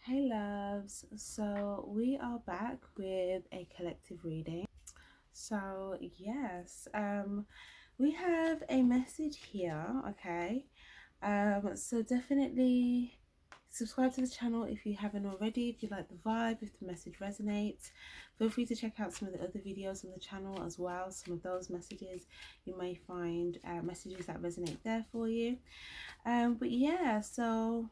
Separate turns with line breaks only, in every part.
Hey loves, so we are back with a collective reading. So yes, we have a message here, okay? So definitely subscribe to the channel if you haven't already, if you like the vibe, if the message resonates. Feel free to check out some of the other videos on the channel as well. Some of those messages you may find messages that resonate there for you. But yeah, so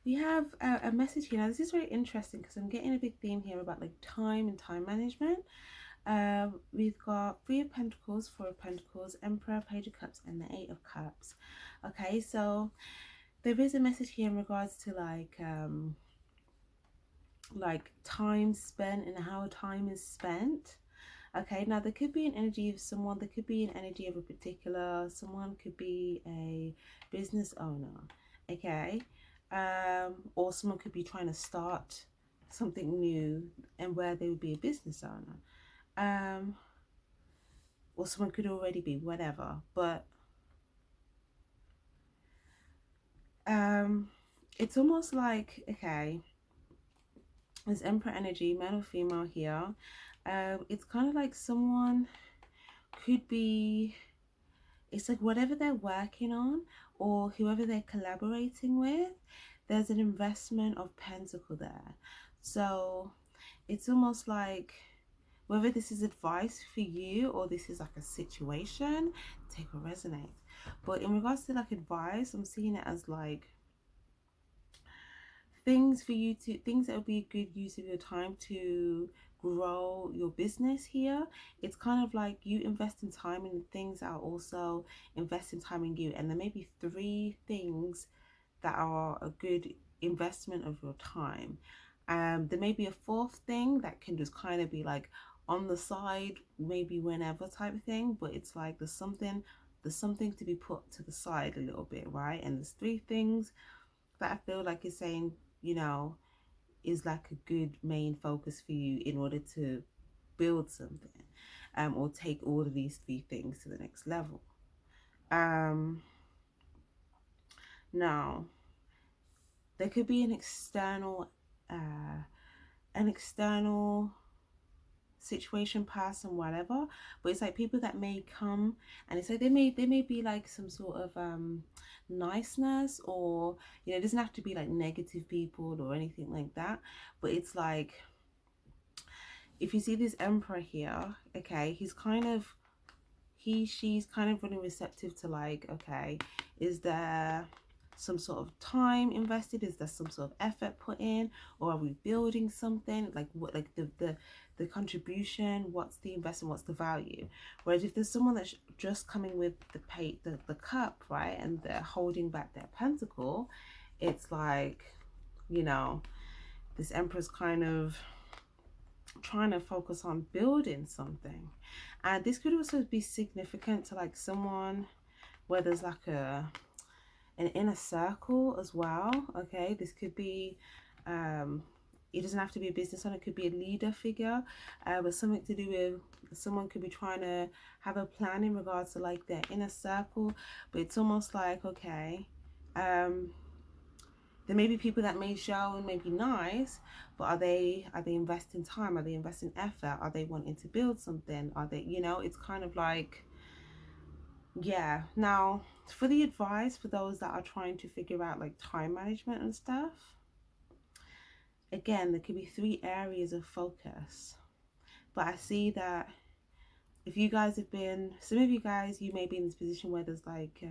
we have a message here. Now this is very interesting because I'm getting a big theme here about like time and time management. We've got Three of Pentacles, Four of Pentacles, Emperor, Page of Cups, and the Eight of Cups. Okay, so there is a message here in regards to like time spent and how time is spent. Okay, now there could be an energy of someone, there could be an energy of a particular, someone could be a business owner, okay, or someone could be trying to start something new and where they would be a business owner, or someone could already be, whatever, but it's almost like, okay, there's Emperor energy, male or female here. It's kind of like someone could be, it's like whatever they're working on or whoever they're collaborating with, there's an investment of pentacle there. So it's almost like whether this is advice for you or this is like a situation, take or resonate. But in regards to like advice, I'm seeing it as like things for you to, things that would be a good use of your time to grow your business here. It's kind of like you invest in time in things that are also investing time in you, and there may be three things that are a good investment of your time. There may be a fourth thing that can just kind of be like on the side, maybe whenever type of thing, but it's like there's something to be put to the side a little bit, right? And there's three things that I feel like is saying, is like a good main focus for you in order to build something, or take all of these three things to the next level. Now there could be uh an external situation, person, whatever, but it's like people that may come, and it's like they may be like some sort of niceness, or it doesn't have to be like negative people or anything like that, but it's like if you see this emperor here, okay, he's kind of she's kind of really receptive to like, okay, is there some sort of time invested, is there some sort of effort put in, or are we building something, like what, like the contribution, what's the investment, what's the value. Whereas if there's someone that's just coming with the cup, right, and they're holding back their pentacle, it's like, this emperor's kind of trying to focus on building something. And this could also be significant to like someone where there's like an inner circle as well. Okay, this could be it doesn't have to be a business owner, it could be a leader figure, but something to do with someone could be trying to have a plan in regards to like their inner circle. But it's almost like, okay, there may be people that may show and may be nice, but are they investing time? Are they investing effort? Are they wanting to build something? Are they, it's kind of like, yeah. Now, for the advice for those that are trying to figure out like time management and stuff, again, there could be three areas of focus. But I see that if you guys have been, some of you guys, you may be in this position where there's like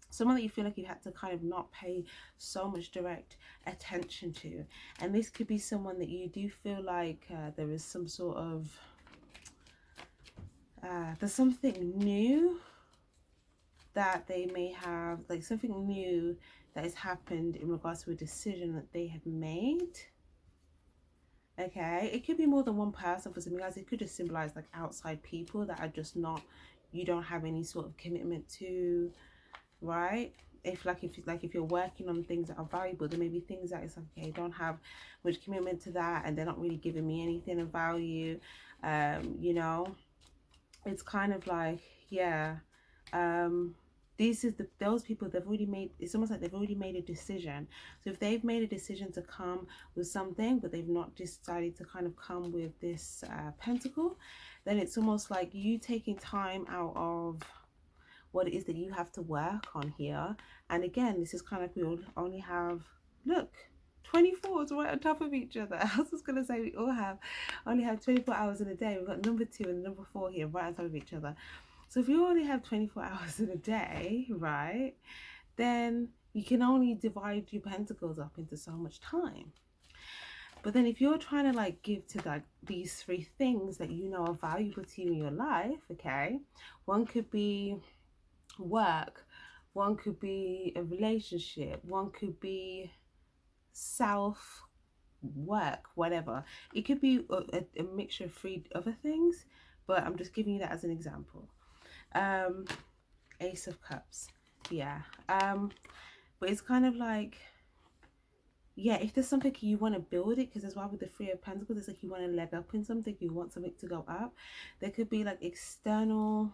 someone that you feel like you had to kind of not pay so much direct attention to, and this could be someone that you do feel like there is some sort of there's something new that they may have, like something new that has happened in regards to a decision that they have made. Okay, it could be more than one person. For some of you guys, it could just symbolize like outside people that are just not, you don't have any sort of commitment to, right? If you're working on things that are valuable, there may be things that it's like, okay, I don't have much commitment to that, and they're not really giving me anything of value. It's kind of like, yeah, those people, they've already made, it's almost like they've already made a decision. So if they've made a decision to come with something, but they've not decided to kind of come with this pentacle, then it's almost like you taking time out of what it is that you have to work on here. And again, this is kind of, we all only have, look, 24s right on top of each other. I was just going to say we all have only have 24 hours in a day. We've got number 2 and number 4 here right on top of each other. So if you only have 24 hours in a day, right, then you can only divide your pentacles up into so much time. But then if you're trying to like give to like these 3 things that you know are valuable to you in your life, okay, one could be work, one could be a relationship, one could be self work, whatever. It could be a mixture of 3 other things, but I'm just giving you that as an example. Ace of Cups, yeah. But it's kind of like, yeah, if there's something you want to build it, because as well with the 3 of Pentacles, it's like you want to leg up in something, you want something to go up. There could be like external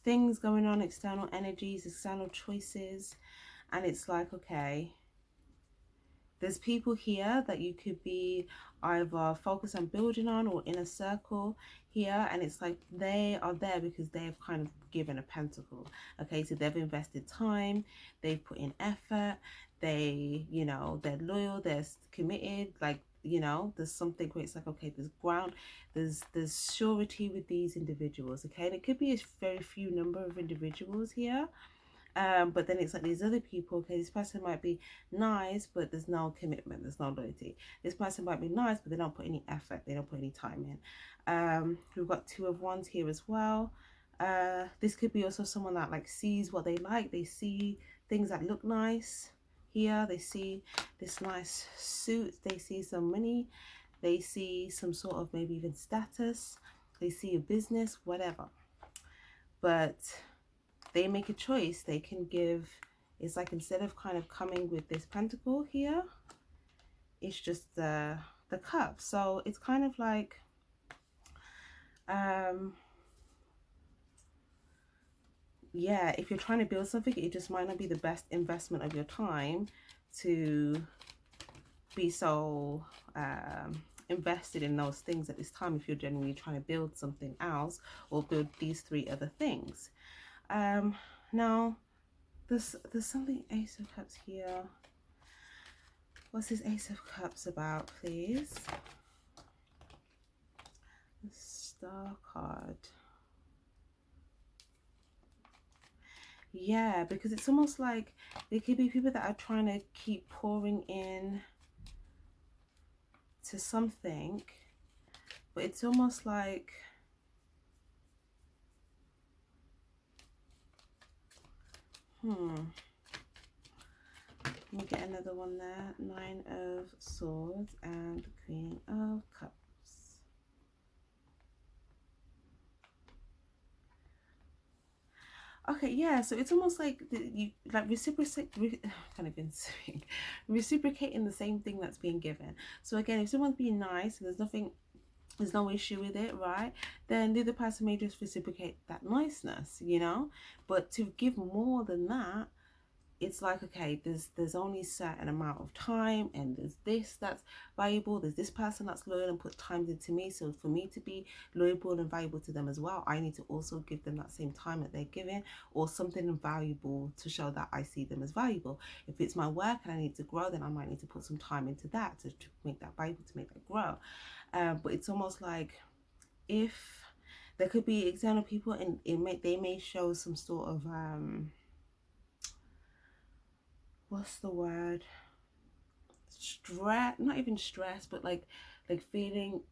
things going on, external energies, external choices, and it's like, okay, there's people here that you could be either focused on building on or in a circle here, and it's like they are there because they've kind of given a pentacle. Okay, so they've invested time, they've put in effort, they, you know, they're loyal, they're committed, like, you know, there's something where it's like, okay, there's ground, there's surety with these individuals. Okay, and it could be a very few number of individuals here. But then it's like these other people, okay, this person might be nice, but there's no commitment, there's no loyalty. This person might be nice, but they don't put any effort, they don't put any time in. We've got 2 of Wands here as well. This could be also someone that like sees what they like, they see things that look nice here, they see this nice suit, they see some money, they see some sort of maybe even status, they see a business, whatever. But they make a choice. They can give, it's like instead of kind of coming with this pentacle here, it's just the cup. So it's kind of like yeah, if you're trying to build something, it just might not be the best investment of your time to be so invested in those things at this time if you're genuinely trying to build something else or build these 3 other things. Now there's something, Ace of Cups here. What's this Ace of Cups about, please? The Star card. Yeah, because it's almost like there could be people that are trying to keep pouring in to something, but it's almost like let me get another one there. 9 of Swords and Queen of Cups. Okay, yeah, so it's almost like you like reciprocating the same thing that's being given. So again, if someone's being nice and there's no issue with it, right, then the other person may just reciprocate that niceness, you know. But to give more than that, it's like, okay, there's only a certain amount of time, and there's this that's valuable, there's this person that's loyal and put time into me, so for me to be loyal and valuable to them as well, I need to also give them that same time that they're giving, or something valuable to show that I see them as valuable. If it's my work and I need to grow, then I might need to put some time into that to make that valuable, to make that grow. But it's almost like, if there could be external people and they may show some sort of what's the word, stress, not even stress, but like feeling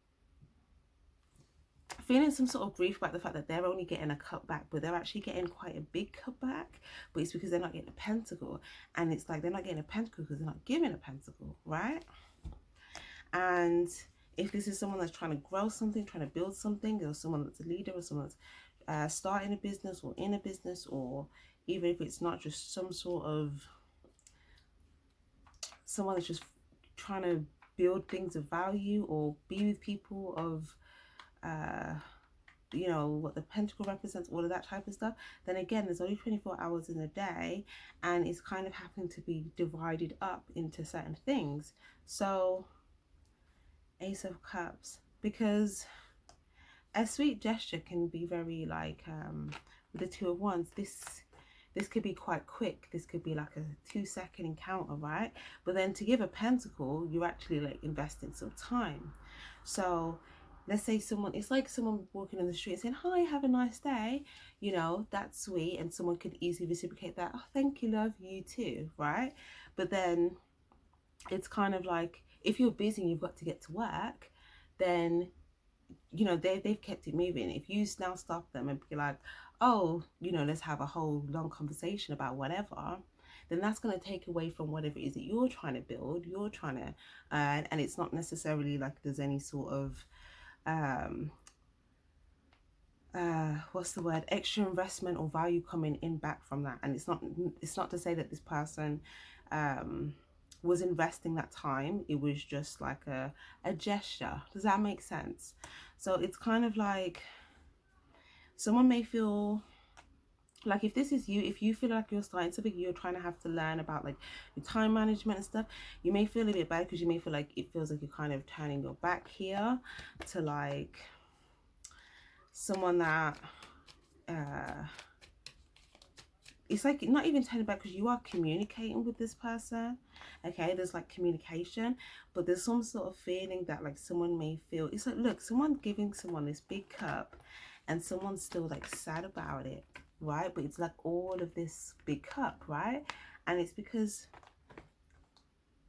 some sort of grief about the fact that they're only getting a cutback, but they're actually getting quite a big cutback, but it's because they're not getting a pentacle. And it's like they're not getting a pentacle because they're not giving a pentacle, right? And if this is someone that's trying to grow something, trying to build something, or someone that's a leader, or someone that's starting a business or in a business, or even if it's not, just some sort of someone that's just trying to build things of value or be with people of you know, what the pentacle represents, all of that type of stuff, then again, there's only 24 hours in a day, and it's kind of having to be divided up into certain things. So Ace of Cups, because a sweet gesture can be very like, with the Two of Wands, this could be quite quick. This could be like a 2-second encounter, right? But then to give a pentacle, you're actually like investing some time. So let's say someone, it's like someone walking in the street saying, hi, have a nice day, you know, that's sweet, and someone could easily reciprocate that, oh, thank you, love, you too, right? But then it's kind of like, if you're busy and you've got to get to work, then you know, they've kept it moving. If you now stop them and be like, oh, you know, let's have a whole long conversation about whatever, then that's going to take away from whatever it is that you're trying to build, you're trying to earn. And it's not necessarily like there's any sort of what's the word, extra investment or value coming in back from that. And it's not to say that this person was investing that time. It was just like a gesture. Does that make sense? So it's kind of like someone may feel like, if this is you, if you feel like you're starting something, you're trying to have to learn about like your time management and stuff, you may feel a bit bad because you may feel like it feels like you're kind of turning your back here to like someone that it's like not even turning back, because you are communicating with this person. Okay, there's like communication, but there's some sort of feeling that like someone may feel, it's like, look, someone giving someone this big cup and someone's still like sad about it, right? But it's like all of this big cup, right? And it's because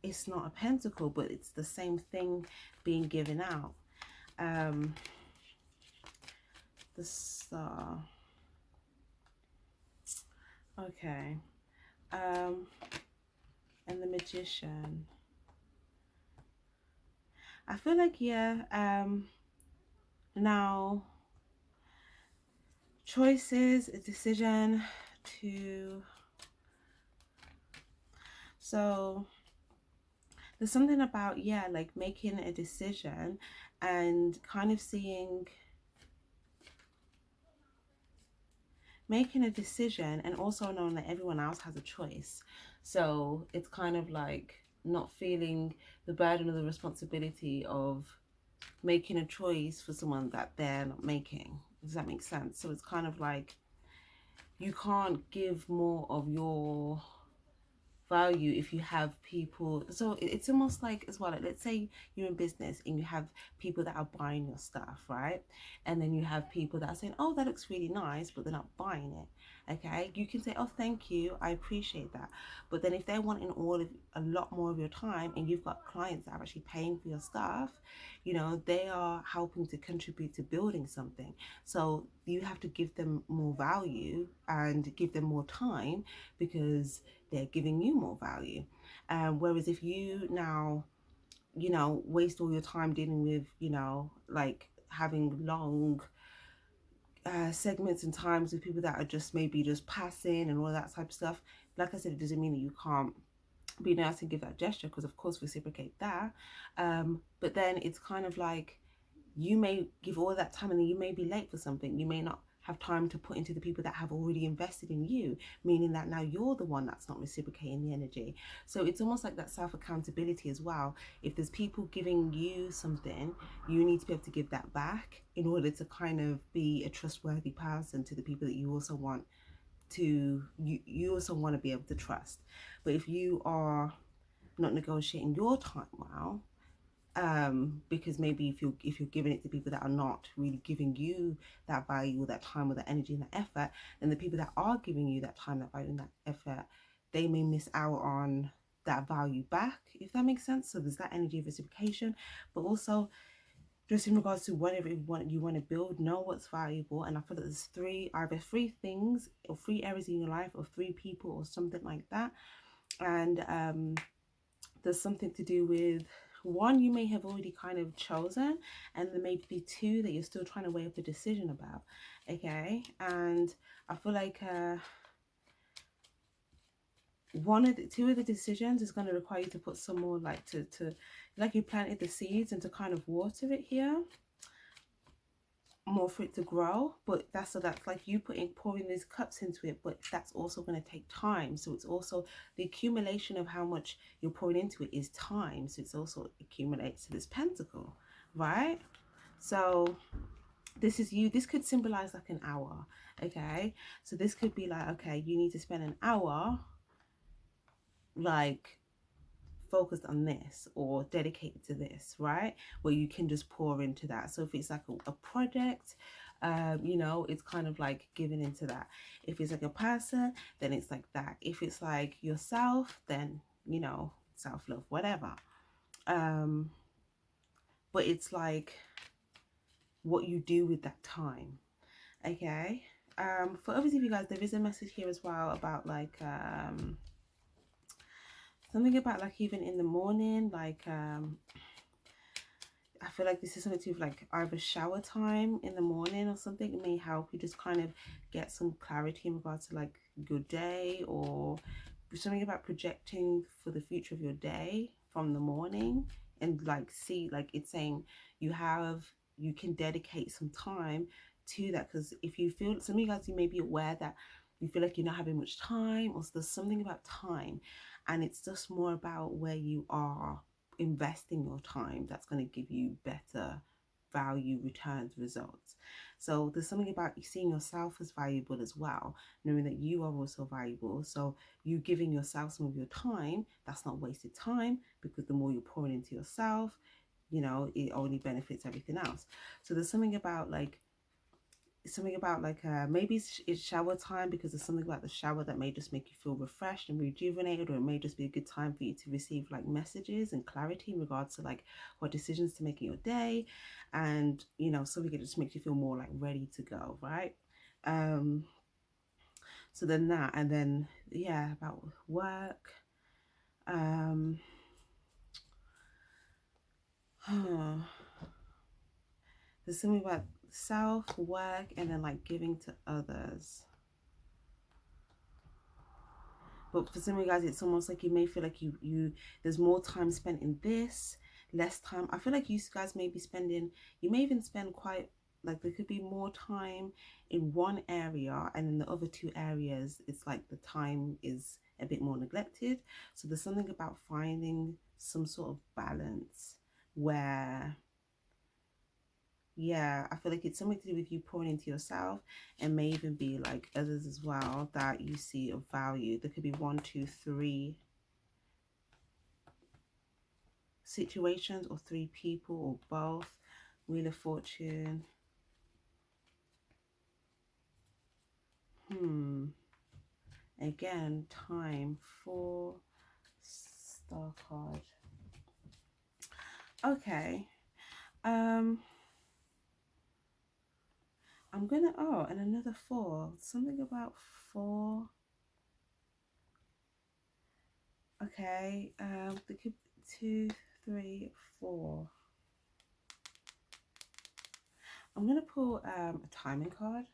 it's not a pentacle, but it's the same thing being given out. The Star. Okay. And the Magician. I feel like, yeah, now choices, a decision to, so there's something about, yeah, like making a decision and kind of seeing, making a decision and also knowing that everyone else has a choice. So it's kind of like not feeling the burden or the responsibility of making a choice for someone that they're not making. Does that make sense? So it's kind of like you can't give more of your value if you have people. So it's almost like, as well, like, let's say you're in business and you have people that are buying your stuff, right? And then you have people that are saying, oh, that looks really nice, but they're not buying it. Okay, you can say, oh, thank you, I appreciate that. But then if they're wanting a lot more of your time, and you've got clients that are actually paying for your stuff, you know, they are helping to contribute to building something. So you have to give them more value and give them more time, because they're giving you more value. Whereas if you now, you know, waste all your time dealing with, you know, like having long segments and times with people that are just maybe just passing and all that type of stuff, like I said, it doesn't mean that you can't be nice and give that gesture, because of course reciprocate that. But then it's kind of like you may give all that time and then you may be late for something. You may not have time to put into the people that have already invested in you, meaning that now you're the one that's not reciprocating the energy. So it's almost like that self-accountability as well. If there's people giving you something, you need to be able to give that back in order to kind of be a trustworthy person to the people that you also want to, you also want to be able to trust. But if you are not negotiating your time well, because maybe if you're giving it to people that are not really giving you that value or that time or that energy and that effort, then the people that are giving you that time, that value and that effort, they may miss out on that value back, if that makes sense. So there's that energy of reciprocation, but also just in regards to whatever you want to build, know what's valuable. And I feel that there's either three things or three areas in your life or three people or something like that. And there's something to do with one you may have already kind of chosen, and there may be two that you're still trying to weigh up a decision about. Okay, and I feel like two of the decisions is going to require you to put some more, like like you planted the seeds and to kind of water it here more for it to grow. But that's like you pouring these cups into it, but that's also going to take time. So it's also the accumulation of how much you're pouring into it is time. So it's also accumulates to this pentacle, right? So this is you. This could symbolize like an hour. Okay, so this could be like, okay, you need to spend an hour like focused on this or dedicated to this, right? Where you can just pour into that. So if it's like a project, you know, it's kind of like giving into that. If it's like a person, then it's like that. If it's like yourself, then, you know, self-love, whatever. um but it's like what you do with that time. Okay. For others of you guys, there is a message here as well about like something about like even in the morning, like I feel like this is something to do with like either shower time in the morning or something. It may help you just kind of get some clarity in regards to like your day, or something about projecting for the future of your day from the morning. And like see, like it's saying you can dedicate some time to that. Because if you feel, some of you guys, you may be aware that you feel like you're not having much time, or there's something about time, and it's just more about where you are investing your time that's going to give you better value, returns, results. So there's something about you seeing yourself as valuable as well, knowing that you are also valuable. So you giving yourself some of your time, that's not wasted time, because the more you're pouring into yourself, you know, it only benefits everything else. So there's something about like maybe it's shower time, because there's something about the shower that may just make you feel refreshed and rejuvenated, or it may just be a good time for you to receive like messages and clarity in regards to like what decisions to make in your day, and you know, something that just makes you feel more like ready to go, right? um so then that, and then yeah, about work. um there's something about self work, and then like giving to others. But for some of you guys, it's almost like you may feel like you there's more time spent in this, less time. I feel like you guys may be spending, you may even spend quite, like there could be more time in one area, and in the other two areas it's like the time is a bit more neglected. So there's something about finding some sort of balance where, yeah, I feel like it's something to do with you pouring into yourself, and may even be like others as well that you see of value. There could be one, two, three situations, or three people, or both. Wheel of Fortune. Again, time. 4 star card. Okay. I'm gonna, oh, and another 4. Something about 4. Okay. There could be 2, 3, 4. I'm gonna pull a timing card.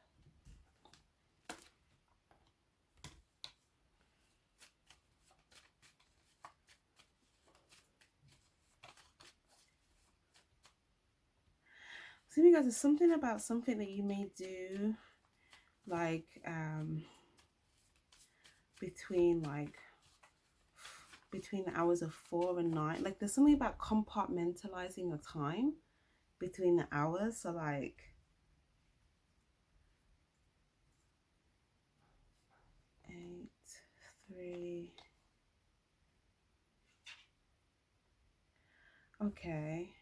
So you guys, there's something about something that you may do, like between the hours of 4 and 9. Like there's something about compartmentalizing your time between the hours. So like 8, 3. Okay.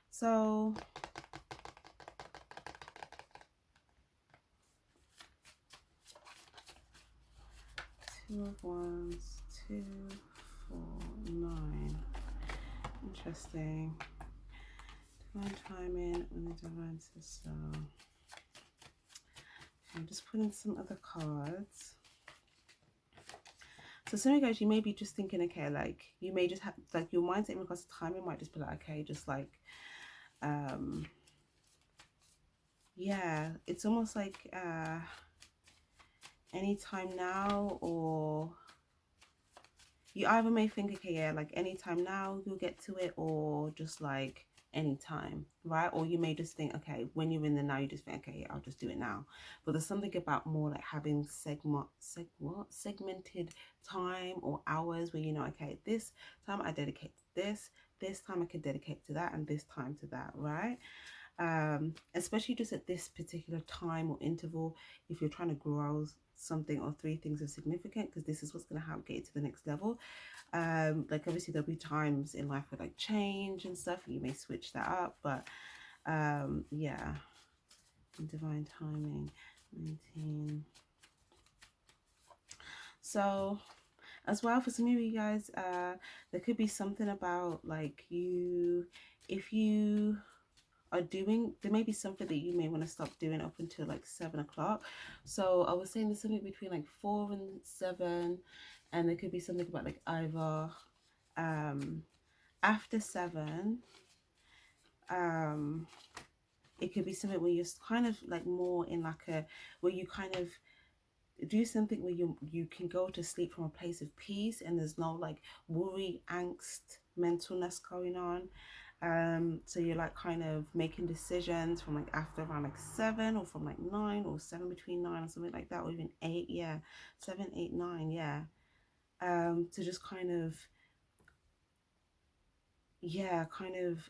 So 2 of Wands, 2, 4, 9. Interesting. Divine timing and the divine system. Okay, I'm just putting some other cards. So some of you guys, you may be just thinking, okay, like you may just have like your mindset in regards to timing might just be like, okay, just like yeah, it's almost like anytime now, or you either may think, okay, yeah, like anytime now you'll get to it, or just like anytime, right? Or you may just think, okay, when you're in the now, you just think, okay, I'll just do it now. But there's something about more like having segmented time or hours where you know, okay, this time I dedicate to this time I can dedicate to that, and this time to that, right? Especially just at this particular time or interval, if you're trying to grow something or three things of significant, because this is what's going to help get you to the next level. Like obviously there'll be times in life with like change and stuff, you may switch that up, but yeah, divine timing 19. So as well, for some of you guys, there could be something about like you, if you are doing, there may be something that you may want to stop doing up until like 7 o'clock. So I was saying there's something between like 4 and 7, and there could be something about like either after 7, it could be something where you're kind of like more in like a, where you kind of do something where you can go to sleep from a place of peace, and there's no like worry, angst, mentalness going on. So you're like kind of making decisions from like after around like 7, or from like 9, or 7 between 9 or something like that, or even 8, yeah, 7, 8, 9, yeah. To just kind of, yeah, kind of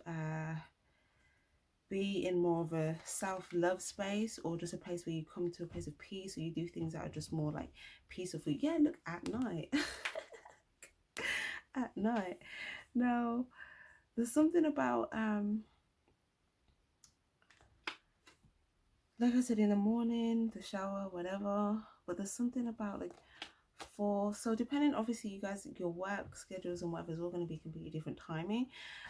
be in more of a self-love space, or just a place where you come to a place of peace, or you do things that are just more like peaceful. Yeah, look, at night. At night. Now there's something about like I said, in the morning, the shower, whatever, but there's something about like 4, so depending, obviously you guys, your work schedules and whatever is all going to be completely different timing,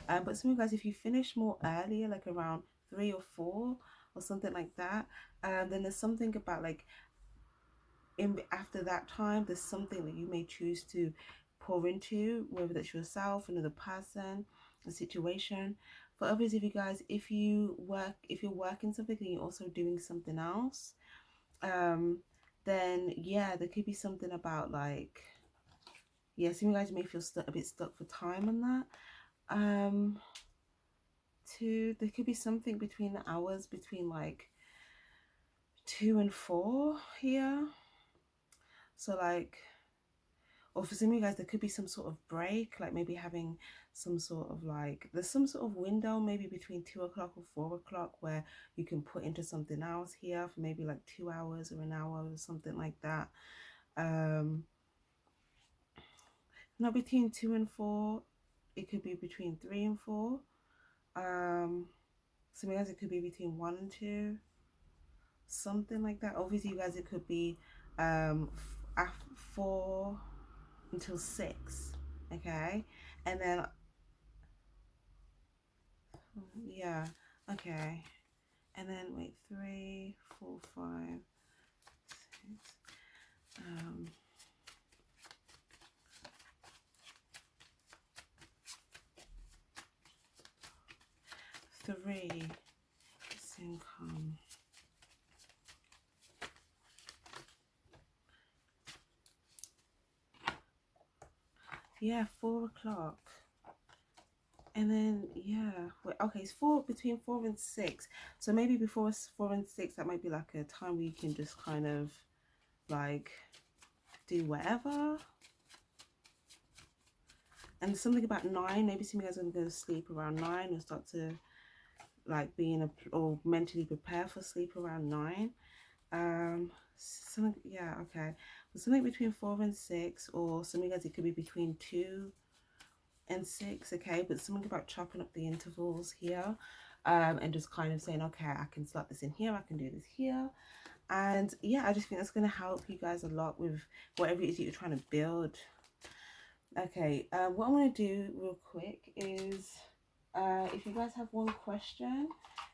but some of you guys, if you finish more earlier, like around 3 or 4 or something like that, then there's something about like in after that time, there's something that you may choose to pour into, whether that's yourself, another person, a situation. For others of you guys, if you're working something and you're also doing something else, then yeah, there could be something about like, yeah, some of you guys may feel a bit stuck for time on that. There could be something between the hours between like 2 and 4 here. So like, or for some of you guys, there could be some sort of break, like maybe having some sort of like, there's some sort of window maybe between 2 o'clock or 4 o'clock where you can put into something else here for maybe like 2 hours or an hour or something like that. Not between 2 and 4, it could be between 3 and 4. Some of you guys, it could be between 1 and 2, something like that. Obviously you guys, it could be 4 until 6, okay, and then yeah, okay, and then wait, 3, 4, 5, 6, 3 income, yeah, 4 o'clock. And then yeah, wait, okay, it's between 4 and 6. So maybe before 4 and 6, that might be like a time where you can just kind of like do whatever. And something about 9, maybe some of you guys are gonna go to sleep around 9, or start to like be in or mentally prepare for sleep around 9. Something, yeah, okay. But something between 4 and 6, or some of you guys, it could be between 2 and 6, okay, but something about chopping up the intervals here, and just kind of saying, okay, I can slot this in here, I can do this here. And yeah, I just think that's going to help you guys a lot with whatever it is that you're trying to build. Okay, what I'm going to do real quick is, if you guys have one question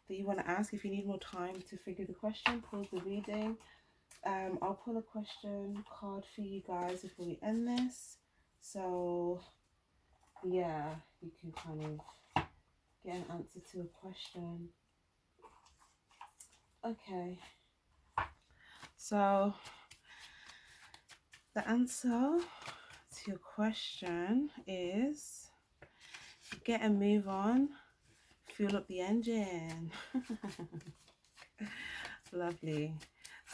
that you want to ask, if you need more time to figure the question, pause the reading. I'll pull a question card for you guys before we end this. So yeah, you can kind of get an answer to a question. Okay, so the answer to your question is: get a move on, fuel up the engine. Lovely.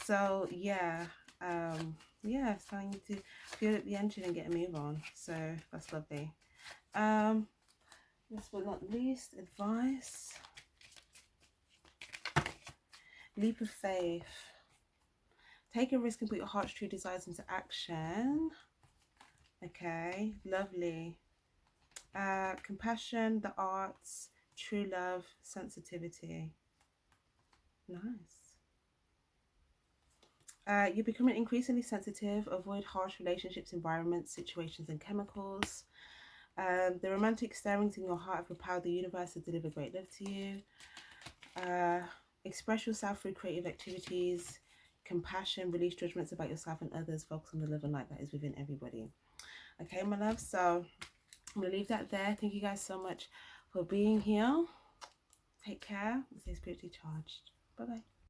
So yeah, yeah, it's telling you to fuel up the engine and get a move on. So that's lovely. Last but not least, advice. Leap of faith. Take a risk and put your heart's true desires into action. Okay, lovely. Compassion, the arts, true love, sensitivity. Nice. You're becoming increasingly sensitive. Avoid harsh relationships, environments, situations, and chemicals. The romantic stirrings in your heart have propelled the universe to deliver great love to you. Express yourself through creative activities. Compassion, release judgments about yourself and others. Focus on the love and light that is within everybody. Okay, my love. So I'm going to leave that there. Thank you guys so much for being here. Take care. Stay spiritually charged. Bye-bye.